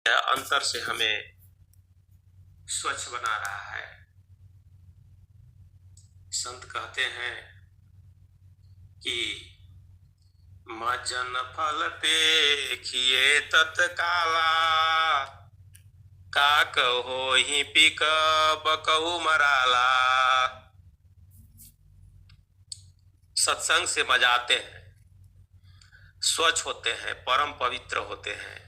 अंतर से हमें स्वच्छ बना रहा है। संत कहते हैं कि मज्जन फल देखिए तत्काला, का कहो ही पिक बकऊ मराला। सत्संग से बजाते हैं, स्वच्छ होते हैं, परम पवित्र होते हैं।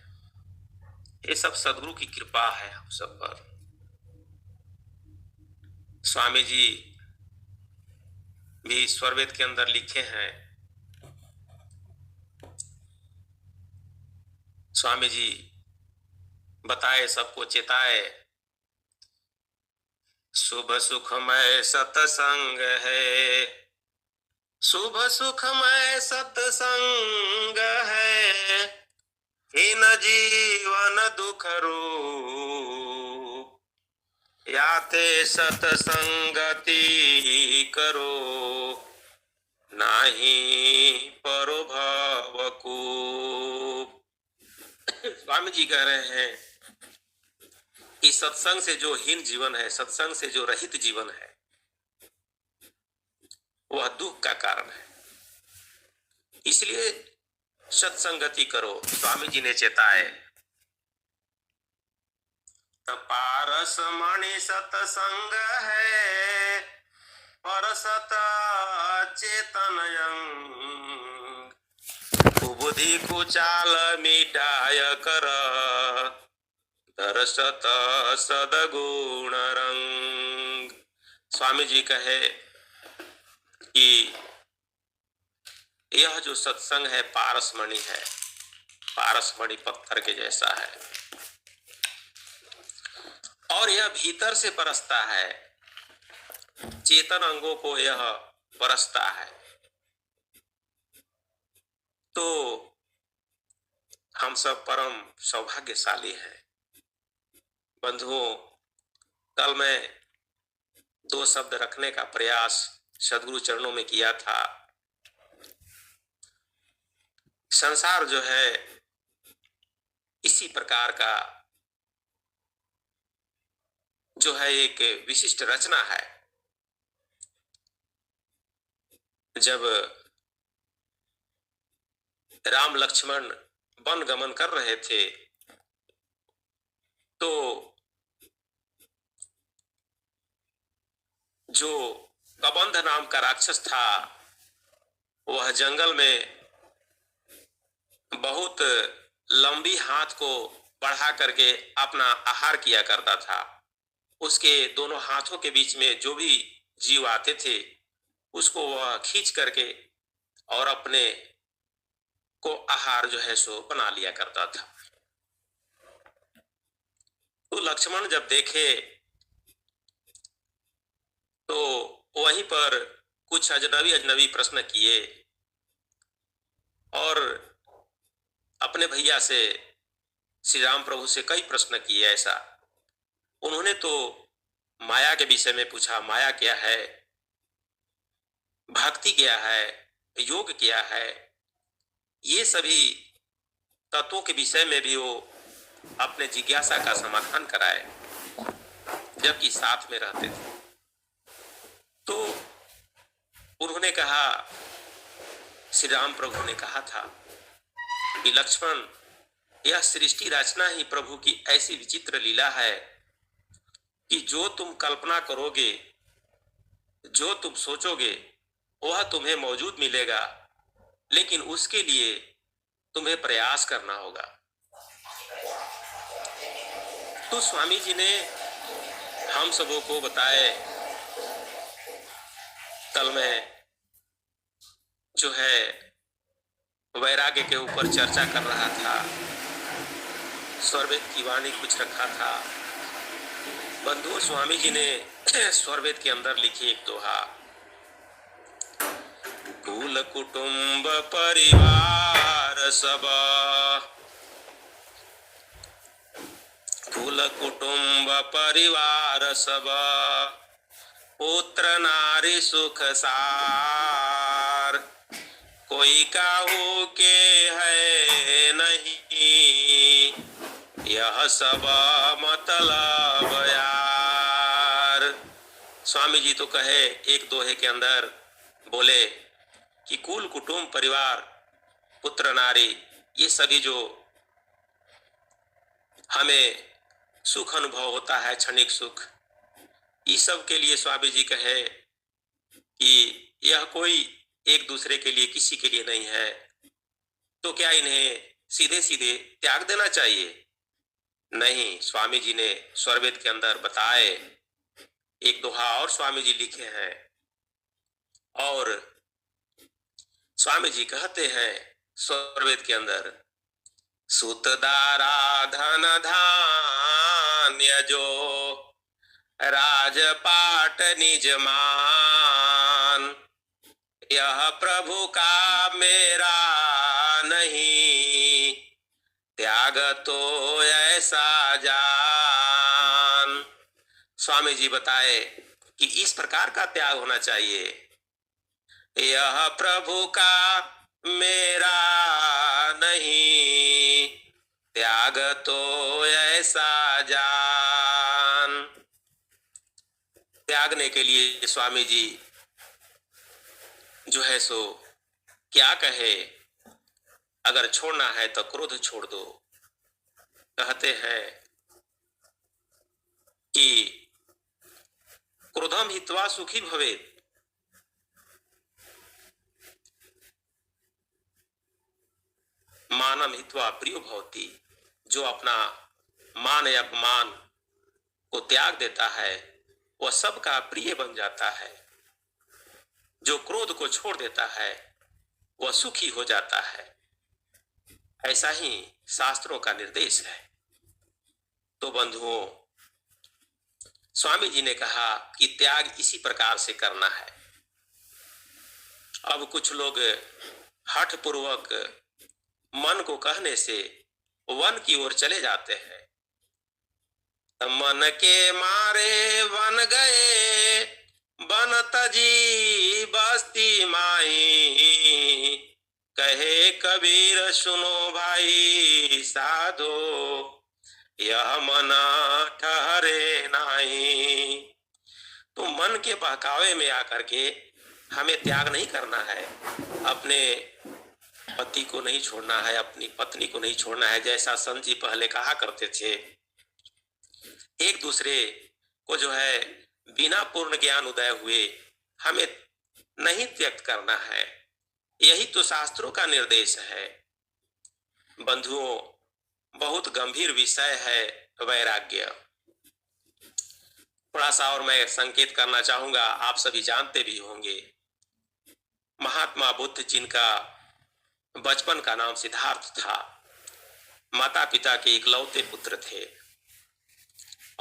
ये सब सदगुरु की कृपा है हम सब पर। स्वामी जी भी स्वरवेद के अंदर लिखे हैं, स्वामी जी बताए सबको चेताए, शुभ सुखमय सत्संग है, शुभ सुखमय सत्संग है, हीन जीवन दुख रूप, याते सत्संगति करो, नाही परो भवकूप। स्वामी जी कह रहे हैं कि सत्संग से जो हीन जीवन है, सत्संग से जो रहित जीवन है, वह दुख का कारण है। इसलिए सत्संगति करो। स्वामी जी ने चेताए, पारस मणि सत्संग है, परसत चेतन अंग, बुद्धि कुचाल मिटाय कर, दर्शत सदगुण रंग। स्वामी जी कहे कि यह जो सत्संग है पारसमणि है, पारसमणि पत्थर के जैसा है, और यह भीतर से परसता है, चेतन अंगों को यह परसता है। तो हम सब परम सौभाग्यशाली हैं। बंधुओं, कल मैं 2 शब्द रखने का प्रयास सदगुरु चरणों में किया था। संसार जो है इसी प्रकार का जो है एक विशिष्ट रचना है। जब राम लक्ष्मण वन गमन कर रहे थे तो जो कबंध नाम का राक्षस था, वह जंगल में बहुत लंबी हाथ को बढ़ा करके अपना आहार किया करता था। उसके दोनों हाथों के बीच में जो भी जीव आते थे उसको वह खींच करके और अपने को आहार जो है सो बना लिया करता था। तो लक्ष्मण जब देखे तो वहीं पर कुछ अजनबी प्रश्न किए और अपने भैया से, श्री राम प्रभु से कई प्रश्न किए। ऐसा उन्होंने तो माया के विषय में पूछा, माया क्या है, भक्ति क्या है, योग क्या है, ये सभी तत्वों के विषय में भी वो अपने जिज्ञासा का समाधान कराए, जबकि साथ में रहते थे। तो उन्होंने कहा, श्री राम प्रभु ने कहा था कि लक्ष्मण, यह सृष्टि रचना ही प्रभु की ऐसी विचित्र लीला है कि जो तुम कल्पना करोगे, जो तुम सोचोगे, वह तुम्हें मौजूद मिलेगा, लेकिन उसके लिए तुम्हें प्रयास करना होगा। तो स्वामी जी ने हम सबों को बताए। कल मैं जो है वैराग्य के ऊपर चर्चा कर रहा था, स्वरवेद की वाणी कुछ रखा था। बंधु, स्वामी जी ने स्वरवेद के अंदर लिखी एक दोहा, कुल कुटुंब परिवार सब, कुल कुटुंब परिवार सब, पुत्र नारी सुख सार, कोई काहू के है नहीं, यह सब मतलब यार। स्वामी जी तो कहे एक दोहे के अंदर बोले कि कुल कुटुंब परिवार पुत्र नारी ये सभी जो हमें सुख अनुभव होता है, क्षणिक सुख, इस सब के लिए स्वामी जी कहे कि यह कोई एक दूसरे के लिए, किसी के लिए नहीं है, तो क्या इन्हें सीधे सीधे त्याग देना चाहिए? नहीं, स्वामी जी ने स्वरवेद के अंदर बताए, एक दोहा और स्वामी जी लिखे हैं और स्वामी जी कहते हैं स्वरवेद के अंदर, सुत दारा धन धान्य जो राजपाट निज मान, यह प्रभु का मेरा नहीं, त्याग तो ऐसा जान। स्वामी जी बताए कि इस प्रकार का त्याग होना चाहिए, यह प्रभु का मेरा नहीं, त्याग तो ऐसा जान। त्यागने के लिए स्वामी जी जो है सो क्या कहे, अगर छोड़ना है तो क्रोध छोड़ दो। कहते हैं कि क्रोधम हित्वा सुखी भवेत्, मानम हित्वा प्रियो भवति। जो अपना मान या अपमान को त्याग देता है वह सबका प्रिय बन जाता है। जो क्रोध को छोड़ देता है वह सुखी हो जाता है। ऐसा ही शास्त्रों का निर्देश है। तो बंधुओं, स्वामी जी ने कहा कि त्याग इसी प्रकार से करना है। अब कुछ लोग हठ पूर्वक मन को कहने से वन की ओर चले जाते हैं। मन के मारे वन गए, बन तजी बस्ती माई, कहे कबीर सुनो भाई साधो, यह मन ठहरे नाई। तो मन के बहकावे में आकर के हमें त्याग नहीं करना है। अपने पति को नहीं छोड़ना है, अपनी पत्नी को नहीं छोड़ना है। जैसा संत जी पहले कहा करते थे, एक दूसरे को जो है बिना पूर्ण ज्ञान उदय हुए हमें नहीं त्यक्त करना है। यही तो शास्त्रों का निर्देश है। बंधुओं, बहुत गंभीर विषय है वैराग्य। थोड़ा सा और मैं संकेत करना चाहूंगा, आप सभी जानते भी होंगे। महात्मा बुद्ध, जिनका बचपन का नाम सिद्धार्थ था, माता पिता के इकलौते पुत्र थे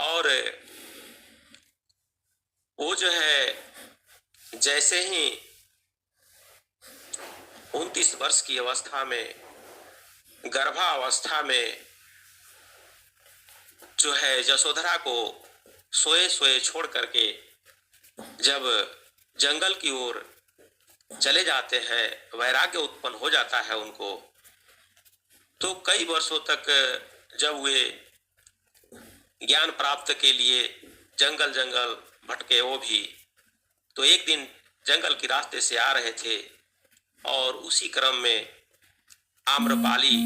और वो जो है जैसे ही 29 वर्ष की अवस्था में, गर्भावस्था में जो है यशोधरा को सोए सोए छोड़ करके जब जंगल की ओर चले जाते हैं, वैराग्य उत्पन्न हो जाता है उनको। तो कई वर्षों तक जब वे ज्ञान प्राप्त के लिए जंगल जंगल भटके वो भी, तो एक दिन जंगल के रास्ते से आ रहे थे और उसी क्रम में आम्रपाली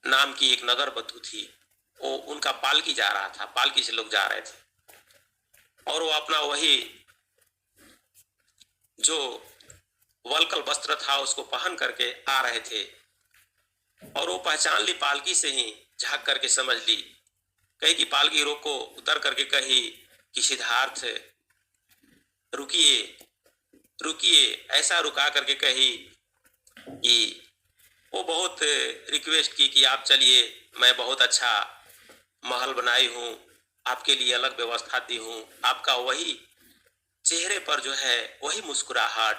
नाम की एक नगर बधू थी, वो उनका पालकी जा रहा था, पालकी से लोग जा रहे थे और वो अपना वही जो वलकल वस्त्र था उसको पहन करके आ रहे थे और वो पहचान ली, पालकी से ही झांक करके समझ ली। कही कि पालकी रोको, उतर करके कही कि सिद्धार्थ रुकिए रुकिए, ऐसा रुका करके कही कि वो बहुत रिक्वेस्ट की कि आप चलिए, मैं बहुत अच्छा महल बनाई हूँ, आपके लिए अलग व्यवस्था दी हूँ। आपका वही चेहरे पर जो है वही मुस्कुराहट,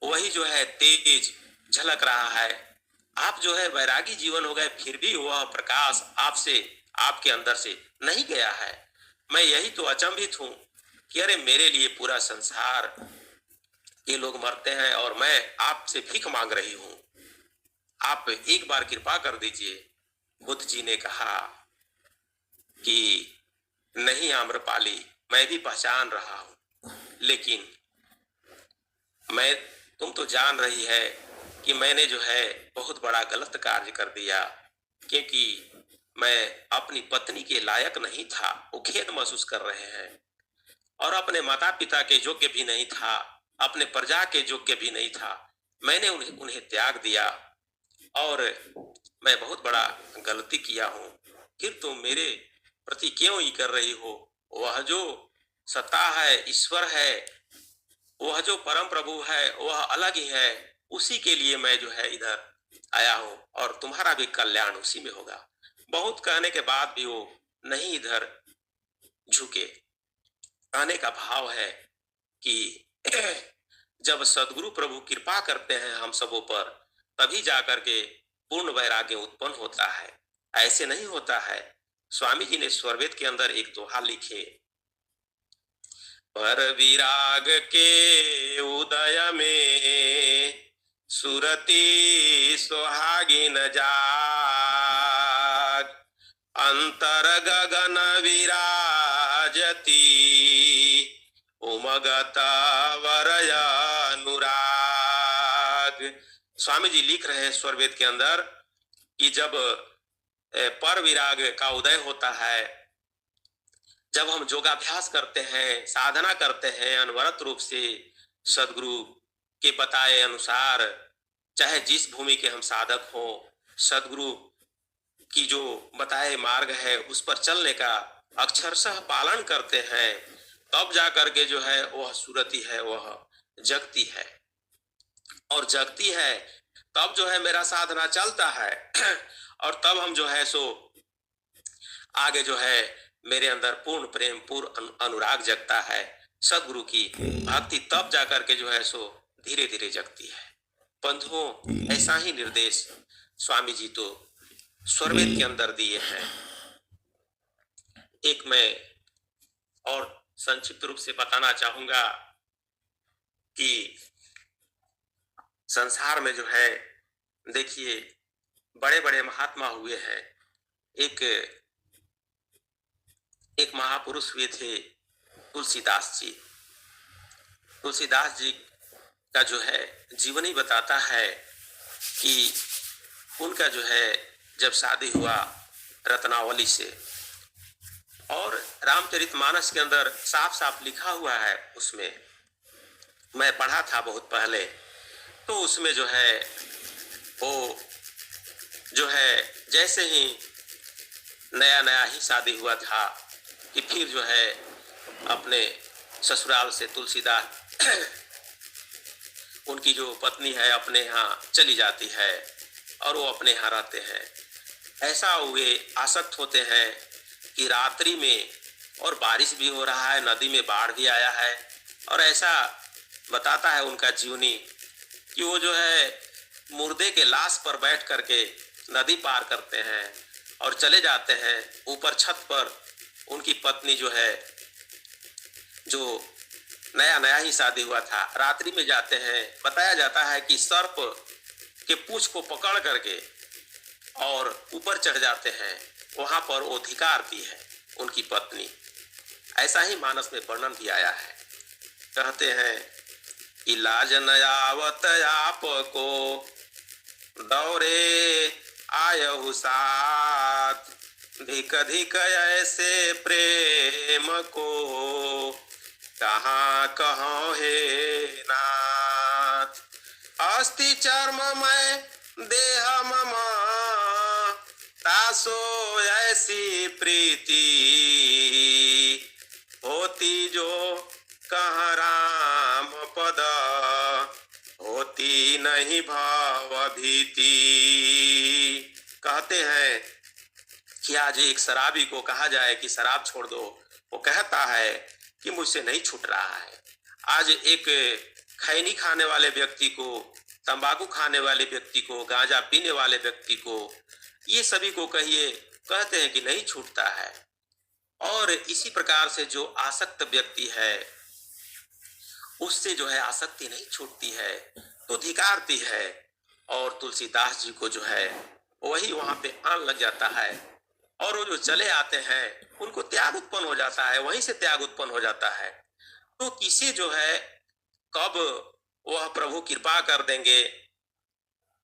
वही जो है तेज झलक रहा है। आप जो है वैरागी जीवन हो गए, फिर भी वह प्रकाश आपसे, आपके अंदर से नहीं गया है। मैं यही तो अचंभित हूँ कि अरे मेरे लिए पूरा संसार ये लोग मरते हैं और मैं आपसे भीख मांग रही हूँ। आप एक बार कृपा कर दीजिए, बुद्ध जी ने कहा कि नहीं आम्रपाली, मैं भी पहचान रहा हूं, लेकिन मैं तुम तो जान रही है कि मैंने जो है बहुत बड़ा गलत कार्य कर दिया, क्योंकि मैं अपनी पत्नी के लायक नहीं था। वो खेद महसूस कर रहे हैं, और अपने माता पिता के योग्य भी नहीं था, अपने प्रजा के योग्य भी नहीं था। मैंने उन्हें उन्हें त्याग दिया, और मैं बहुत बड़ा गलती किया हूँ। फिर तुम मेरे प्रति क्यों ही कर रही हो? वह जो सत्ता है, ईश्वर है, वह जो परम प्रभु है, वह अलग ही है। उसी के लिए मैं जो है इधर आया हूँ, और तुम्हारा भी कल्याण उसी में होगा। बहुत कहने के बाद भी वो नहीं इधर झुके। कहने का भाव है कि जब सदगुरु प्रभु कृपा करते हैं हम सबों पर, तभी जाकर के पूर्ण वैराग्य उत्पन्न होता है। ऐसे नहीं होता है। स्वामी जी ने स्वरवेद के अंदर एक दोहा लिखे, पर विराग के उदय में सुरति सुहागिन जाग, अंतर गगन विराजती उमगत वरय अनुराग। स्वामी जी लिख रहे हैं स्वरवेद के अंदर कि जब पर विराग का उदय होता है, जब हम योगाभ्यास करते हैं, साधना करते हैं अनवरत रूप से सदगुरु के बताए अनुसार, चाहे जिस भूमि के हम साधक हों, सदगुरु की जो बताए मार्ग है उस पर चलने का अक्षरशः पालन करते हैं, तब जाकर के जो है वह सुरति है, वह जगती है। और जगती है तब जो है मेरा साधना चलता है और तब हम जो है सो आगे जो है मेरे अंदर पूर्ण प्रेम, पूर्ण अनुराग जगता है। सदगुरु की भक्ति तब जाकर के जो है सो धीरे धीरे जगती है। बंधुओं, ऐसा ही निर्देश स्वामी जी तो स्वरवेद के अंदर दिए हैं। एक मैं और संक्षिप्त रूप से बताना चाहूंगा कि संसार में जो है देखिए बड़े बड़े महात्मा हुए हैं। एक महापुरुष हुए थे तुलसीदास जी। तुलसीदास जी का जो है जीवन ही बताता है कि उनका जो है जब शादी हुआ रत्नावली से, और रामचरितमानस के अंदर साफ साफ लिखा हुआ है, उसमें मैं पढ़ा था बहुत पहले, तो उसमें जो है वो जो है जैसे ही नया नया ही शादी हुआ था कि फिर जो है अपने ससुराल से तुलसीदास उनकी जो पत्नी है अपने यहाँ चली जाती है और वो अपने यहाँ रहते हैं। ऐसा वे आसक्त होते हैं कि रात्रि में, और बारिश भी हो रहा है, नदी में बाढ़ भी आया है, और ऐसा बताता है उनका जीवनी कि वो जो है मुर्दे के लाश पर बैठ करके नदी पार करते हैं और चले जाते हैं ऊपर छत पर। उनकी पत्नी जो है, जो नया नया ही शादी हुआ था, रात्रि में जाते हैं। बताया जाता है कि सर्प के पूंछ को पकड़ करके और ऊपर चढ़ जाते हैं, वहां पर वो धिकारती है उनकी पत्नी। ऐसा ही मानस में वर्णन भी आया है। कहते हैं कि लाज न आवत आप को दौरे आयहु साथ, धिक धिक ऐसे प्रेम को कहाँ कहाँ हे नाथ। अस्ति चर्म में देह ममा, तासो ऐसी प्रीति होती जो कहाँ राम पद, होती नहीं भाव भीति। कहते हैं कि आज एक शराबी को कहा जाए कि शराब छोड़ दो, वो कहता है कि मुझसे नहीं छूट रहा है। आज एक खैनी खाने वाले व्यक्ति को, तंबाकू खाने वाले व्यक्ति को, गांजा पीने वाले व्यक्ति को, ये सभी को कहिए, कहते हैं कि नहीं छूटता है। और इसी प्रकार से जो आसक्त व्यक्ति है उससे जो है आसक्ति नहीं छूटती है, तो धिकारती है। और तुलसीदास जी को जो है वही वहां पे आन लग जाता है, और वो जो चले आते हैं उनको त्याग उत्पन्न हो जाता है, वहीं से त्याग उत्पन्न हो जाता है। तो किसे जो है कब वह प्रभु कृपा कर देंगे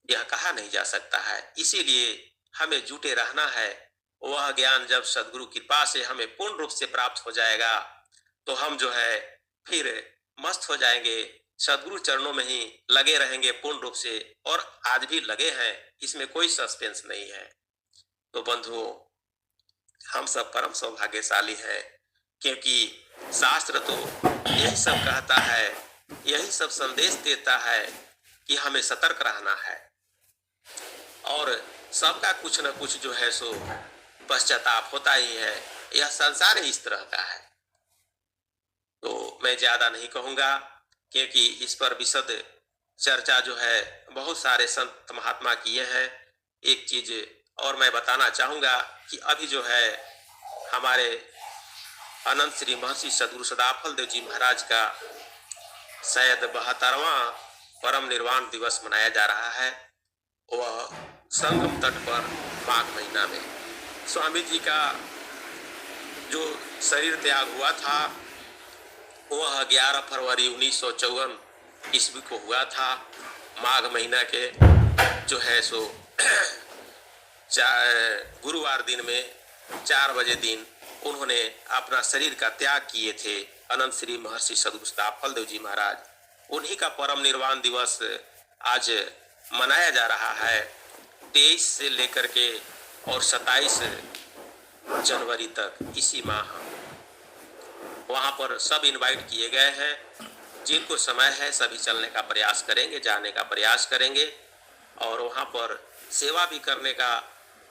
यह कहा नहीं जा सकता है। इसीलिए हमें जुटे रहना है। वह ज्ञान जब सदगुरु कृपा से हमें पूर्ण रूप से प्राप्त हो जाएगा तो हम जो है फिर मस्त हो जाएंगे, सदगुरु चरणों में ही लगे रहेंगे पूर्ण रूप से, और आज भी लगे हैं, इसमें कोई सस्पेंस नहीं है। तो बंधुओं, हम सब परम सौभाग्यशाली हैं, क्योंकि शास्त्र तो यही सब कहता है, यही सब संदेश देता है कि हमें सतर्क रहना है, और सबका कुछ न कुछ जो है सो पश्चाताप होता ही है। यह संसार ही इस तरह का है। तो मैं ज्यादा नहीं कहूंगा, क्योंकि इस पर विशद चर्चा जो है बहुत सारे संत महात्मा किए हैं। एक चीज और मैं बताना चाहूंगा कि अभी जो है हमारे अनंत श्री महर्षि सदगुरु सदाफल देव जी महाराज का शायद 72वां परम निर्वाण दिवस मनाया जा रहा है। वह संगम तट पर माघ महीना में स्वामी जी का जो शरीर त्याग हुआ था वह 11 फरवरी 1954 ईस्वी को हुआ था। माघ महीना के जो है सो गुरुवार दिन में 4 बजे दिन उन्होंने अपना शरीर का त्याग किए थे। अनंत श्री महर्षि सदगुरु सदाफल देव जी महाराज, उन्हीं का परम निर्वाण दिवस आज मनाया जा रहा है। 23 से लेकर के और 27 जनवरी तक इसी माह वहां पर सब इनवाइट किए गए हैं। जिनको समय है सभी चलने का प्रयास करेंगे, जाने का प्रयास करेंगे, और वहां पर सेवा भी करने का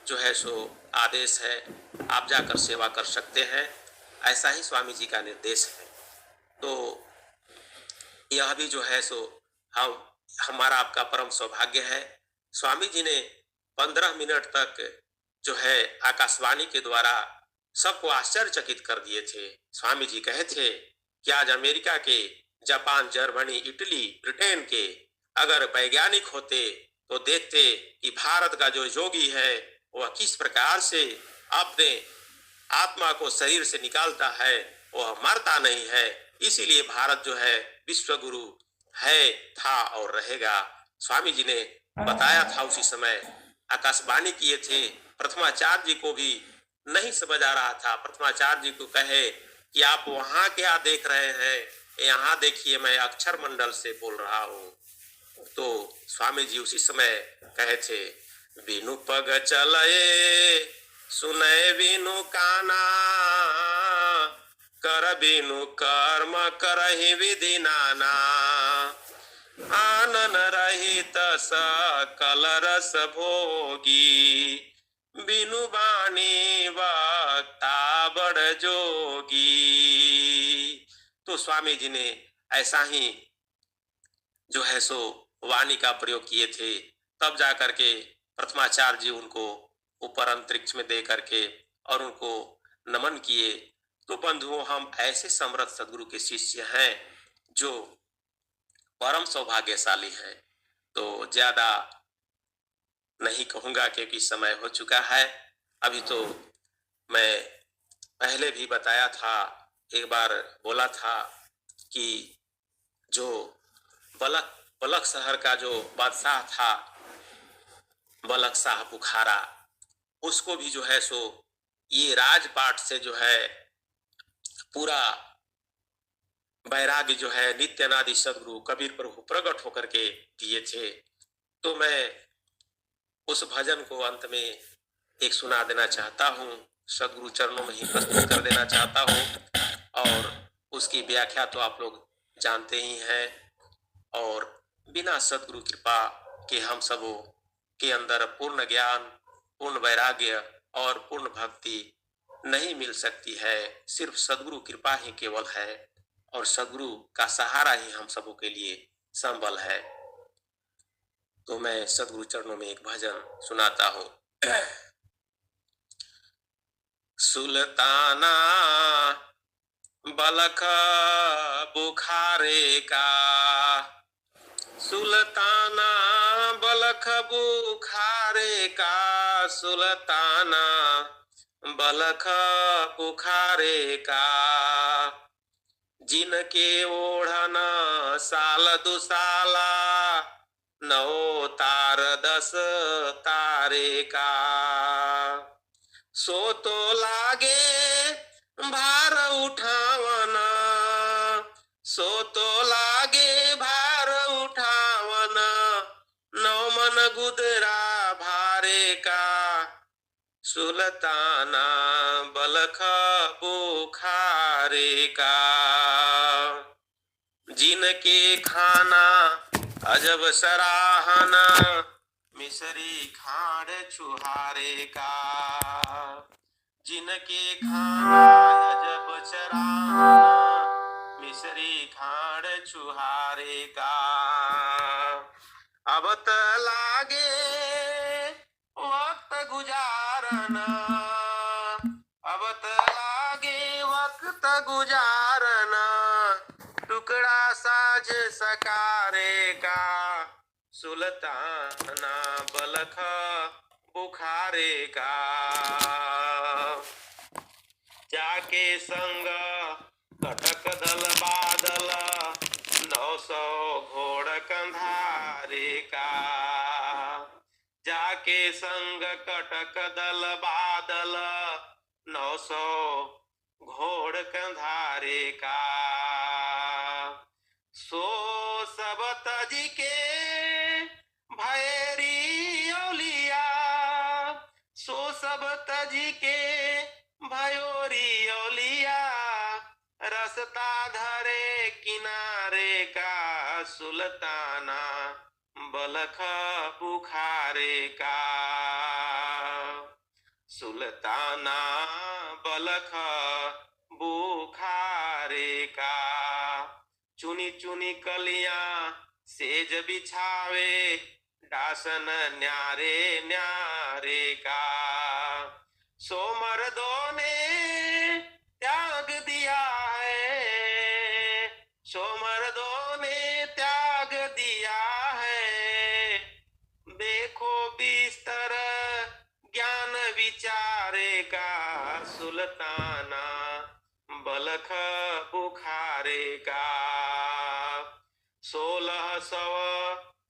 जो है सो आदेश है। आप जाकर सेवा कर सकते हैं, ऐसा ही स्वामी जी का निर्देश है। तो यह भी जो है सो हमारा आपका परम सौभाग्य है। स्वामी जी ने 15 मिनट तक जो है आकाशवाणी के द्वारा सबको आश्चर्यचकित कर दिए थे। स्वामी जी कहे थे कि आज अमेरिका के, जापान, जर्मनी, इटली, ब्रिटेन के अगर वैज्ञानिक होते तो देखते कि भारत का जो योगी है वह किस प्रकार से अपने आत्मा को शरीर से निकालता है, वह मरता नहीं है। इसीलिए भारत जो है विश्व गुरु है, था और रहेगा। स्वामी जी ने बताया था, उसी समय आकाशवाणी किए थे। प्रथमाचार्य जी को भी नहीं समझ आ रहा था। प्रथमाचार्य जी को कहे कि आप वहां क्या देख रहे हैं, यहाँ देखिए मैं अक्षर मंडल से बोल रहा हूँ। तो स्वामी जी उसी समय कहे थे, बिनु पग चले सुने बिनु काना, कर बिनु कर्म करहि विधि नाना, आनन रहित सकल रस भोगी, बिनु बाणी वक्ता बड़ जोगी। तो स्वामी जी ने ऐसा ही जो है सो वाणी का प्रयोग किए थे। तब जाकर के प्रथमाचार्य जी उनको ऊपर अंतरिक्ष में दे करके और उनको नमन किए। तो बंधुओं, हम ऐसे समर्थ सदगुरु के शिष्य हैं जो परम सौभाग्यशाली हैं। तो ज्यादा नहीं कहूंगा क्योंकि समय हो चुका है। अभी तो मैं पहले भी बताया था, एक बार बोला था कि जो बलख शहर का जो बादशाह था, बलख शाह बुखारा, उसको भी जो है सो ये राजपाट से जो है पूरा वैराग्य जो है नित्यानादि सदगुरु कबीर प्रभु प्रकट होकर के दिए थे। तो मैं उस भजन को अंत में एक सुना देना चाहता हूँ, सदगुरु चरणों में ही प्रस्तुत कर देना चाहता हूँ। और उसकी व्याख्या तो आप लोग जानते ही हैं। और बिना सदगुरु कृपा के हम सबों के अंदर पूर्ण ज्ञान, पूर्ण वैराग्य और पूर्ण भक्ति नहीं मिल सकती है। सिर्फ सदगुरु कृपा ही केवल है, और सदगुरु का सहारा ही हम सबों के लिए संबल है। तो मैं सदगुरु चरणों में एक भजन सुनाता हूँ। सुल्ताना बलख बुखारे का, सुल्ताना बलख बुखारे बुखारे का सुल्ताना बलख बुखारे का, जिनके ओढ़न साल दुसाला नौ तार 10 तारे का। सो तो लागे भार उठावना, सो तो लागे भार उठावना, नौ मन गुदरा भारे का, सुल्ताना बलख बुखारे का। जिनके खाना अजब सराहना, मिसरी खाड़ छुहारे का। जिनके खाना अजब सराहना, मिसरी खाड़ छुहारे का। अब त लागे वक्त गुजारना, अब त लागे वक्त गुजारना, टुकड़ा साझ सकारे का, सुल्ताना बलख बुखारे का। जाके संग कटक दल बादल, 900 घोड़ कंधारे का। जाके संग कटक दल बादल, 900 घोड़ कंधारे का। सो सब तजी के भैरी औलिया, सो सब तजी के भयोरी औलिया, रसता धरे किनारे का, सुल्ताना बलख बुखारे का, सुल्ताना बलख बुखारे का। चुनी चुनी कलियां सेज बिछावे, डासन न्यारे न्यारे का। सो मर्दों ने त्याग दिया है, सो मर्दों ने त्याग दिया है, देखो बिस्तर ज्ञान विचारे का, सुल्ताना बलख बुखारे का। 1600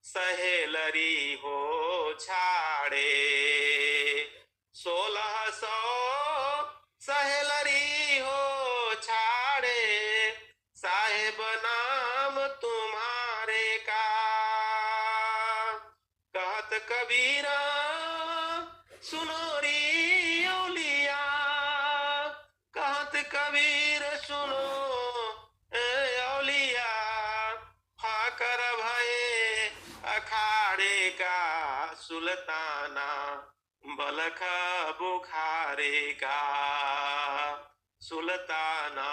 सहेलरी हो छाड़े, 1600 सहेलरी हो छाड़े, साहेब नाम तुम्हारे का। कहत कबीरा सुनो री औलिया, कहत कबीर सुनो औलिया, फाकर भये अखाड़े का, सुल्ताना बलख बुखारे का, सुल्ताना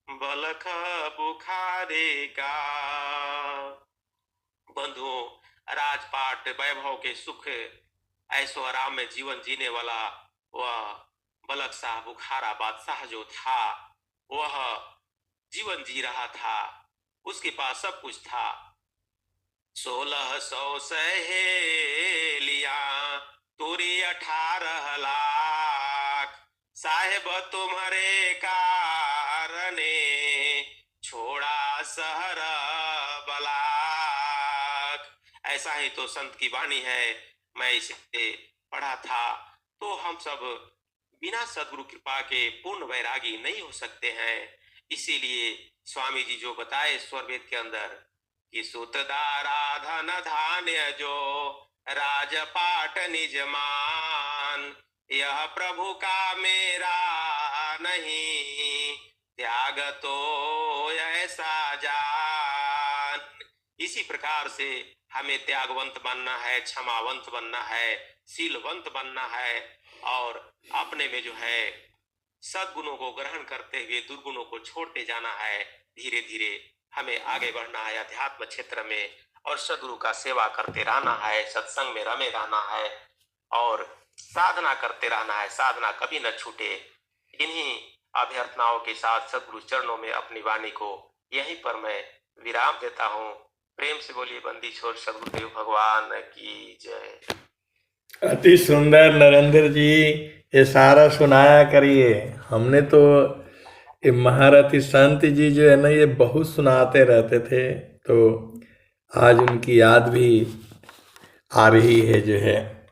बलख बुखारे का। बंधुओं, राजपाट वैभव के सुख ऐसो आराम में जीवन जीने वाला वह बलख शाह बुखारा बादशाह जो था, वह जीवन जी रहा था, उसके पास सब कुछ था। 1600 सहेलिया तोरी 18 लाख, साहेब तुम्हारे कारणे छोड़ा शहर बलाक। ऐसा ही तो संत की वाणी है। मैं इसे पढ़ा था। तो हम सब बिना सद्गुरु कृपा के पूर्ण वैरागी नहीं हो सकते हैं। इसीलिए स्वामी जी जो बताए स्वर वेद के अंदर कि सुतदाराधन धान्य जो राजपाट निज मान, यह प्रभु का मेरा नहीं, त्याग तो ऐसा जान। इसी प्रकार से हमें त्यागवंत बनना है, क्षमावंत बनना है, शीलवंत बनना है और अपने में जो है सद्गुणों को ग्रहण करते हुए दुर्गुणों को छोड़ते जाना है। धीरे धीरे हमें आगे बढ़ना है अध्यात्म क्षेत्र में और सद्गुरु का सेवा करते रहना है, सत्संग में रमे रहना है और साधना करते रहना है। साधना कभी न छूटे। इन्हीं अभ्यर्थनाओं के साथ सद्गुरु चरणों में अपनी वाणी को यहीं पर मैं विराम देता हूँ। प्रेम से बोलिए बंदी छोड़ सद्गुरुदेव भगवान की जय। अति सुंदर नरेंद्र जी, ये सारा सुनाया करिए। हमने तो ये महारथी संत जी जो है ना, ये बहुत सुनाते रहते थे, तो आज उनकी याद भी आ रही है जो है।